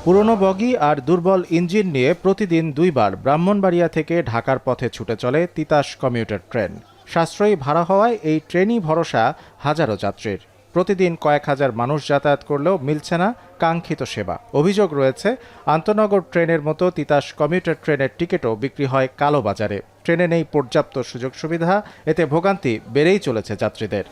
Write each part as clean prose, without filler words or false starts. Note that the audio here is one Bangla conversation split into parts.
পুরনো বগি আর দুর্বল ইঞ্জিন নিয়ে প্রতিদিন 2 বার ব্রাহ্মণবাড়িয়া থেকে ঢাকার পথে ছুটে চলে তিতাস কমিউটার ট্রেন। সাশ্রয়ী ভাড়া হওয়ায় এই ট্রেনই ভরসা হাজারো যাত্রীর। প্রতিদিন কয়েক হাজার মানুষ যাতায়াত করলেও মিলছে না কাঙ্ক্ষিত সেবা। অভিযোগ রয়েছে, আন্তনগর ট্রেনের মতো তিতাস কমিউটার ট্রেনের টিকিটও বিক্রি হয় কালোবাজারে। ট্রেনে নেই পর্যাপ্ত সুযোগ সুবিধা, এতে ভোগান্তি বেড়েই চলেছে যাত্রীদের।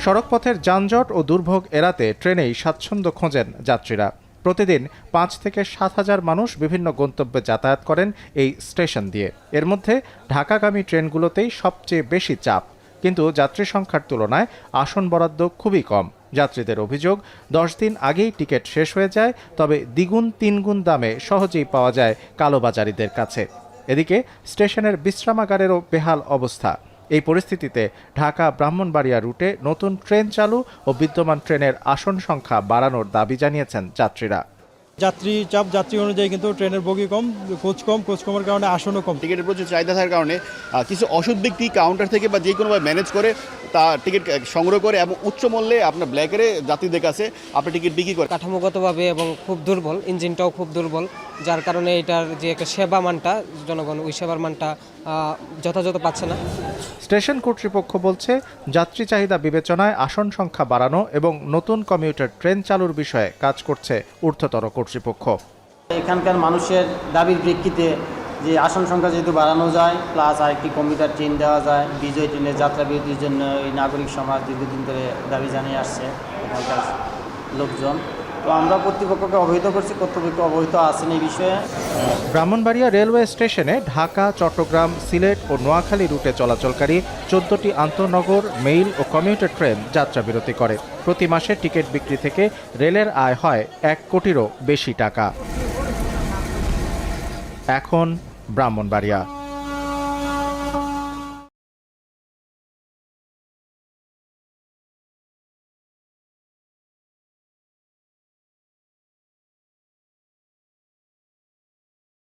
সড়কপথের যানজট ও দুর্ভোগ এড়াতে ট্রেনেই স্বাচ্ছন্দ্য খোঁজেন যাত্রীরা। প্রতিদিন 5 থেকে 7 হাজার মানুষ বিভিন্ন গন্তব্যে যাতায়াত করেন এই স্টেশন দিয়ে। এর মধ্যে ঢাকাগামী ট্রেনগুলোতেই সবচেয়ে বেশি চাপ, কিন্তু যাত্রী সংখ্যার তুলনায় আসন বরাদ্দ খুবই কম। যাত্রীদের অভিযোগ, 10 দিন আগেই টিকিট শেষ হয়ে যায়, তবে দ্বিগুণ তিনগুণ দামে সহজেই পাওয়া যায় কালোবাজারিদের কাছে। এদিকে স্টেশনের বিশ্রামাগারেরও বেহাল অবস্থা। এই পরিস্থিতিতে ঢাকা ব্রাহ্মণবাড়িয়া রুটে নতুন ট্রেন চালু ও বিদ্যমান ট্রেনের আসন সংখ্যা বাড়ানোর দাবি জানিয়েছেন যাত্রীরা। যাত্রী চাপ যাত্রী অনুযায়ী কিন্তু ট্রেনের বগি কম, কোচ কমের কারণে আসনও কম। টিকিটের প্রচুর চাহিদা থাকার কারণে কিছু অসৎ ব্যক্তি কাউন্টার থেকে বা যে কোনোভাবে ম্যানেজ করে তা টিকিট সংগ্রহ করে এবং উচ্চ মূল্যে আপনার ব্ল্যাকেরে যাত্রীদের কাছে আপনি টিকিট বিক্রি করে। কাঠামোগতভাবে এবং খুব দুর্বল, ইঞ্জিনটাও খুব দুর্বল, যার কারণে এটার যে একটা সেবা মানটা, জনগণ ওই সেবার মানটা যথাযথ পাচ্ছে না। স্টেশন কর্তৃপক্ষ বলছে, যাত্রী চাহিদা বিবেচনায় আসন সংখ্যা বাড়ানো এবং নতুন কমিউটার ট্রেন চালুর বিষয়ে কাজ করছে ঊর্ধ্বতর কর্তৃপক্ষ। এখানকার মানুষের দাবির প্রেক্ষিতে যে আসন সংখ্যা যেহেতু বাড়ানো যায়, প্লাস আরেকটি কমিউটার ট্রেন দেওয়া যায়, বিজয় ট্রেনের যাত্রা বিরতির জন্য এই নাগরিক সমাজ দীর্ঘদিন ধরে দাবি জানিয়ে আসছে এখানকার লোকজন। তো আমরা কর্তৃপক্ষকে অবহিত করছি, কর্তৃপক্ষ অবহিত আছেন এই বিষয়ে। ব্রাহ্মণবাড়িয়া রেলওয়ে স্টেশনে ঢাকা, চট্টগ্রাম, সিলেট ও নোয়াখালী রুটে চলাচলকারী 14টি আন্তঃনগর, মেইল ও কমিউটার ট্রেন যাত্রা বিরতি করে। প্রতি মাসে টিকিট বিক্রি থেকে রেলের আয় হয় 1 কোটিরও বেশি টাকা। এখন ব্রাহ্মণবাড়িয়া।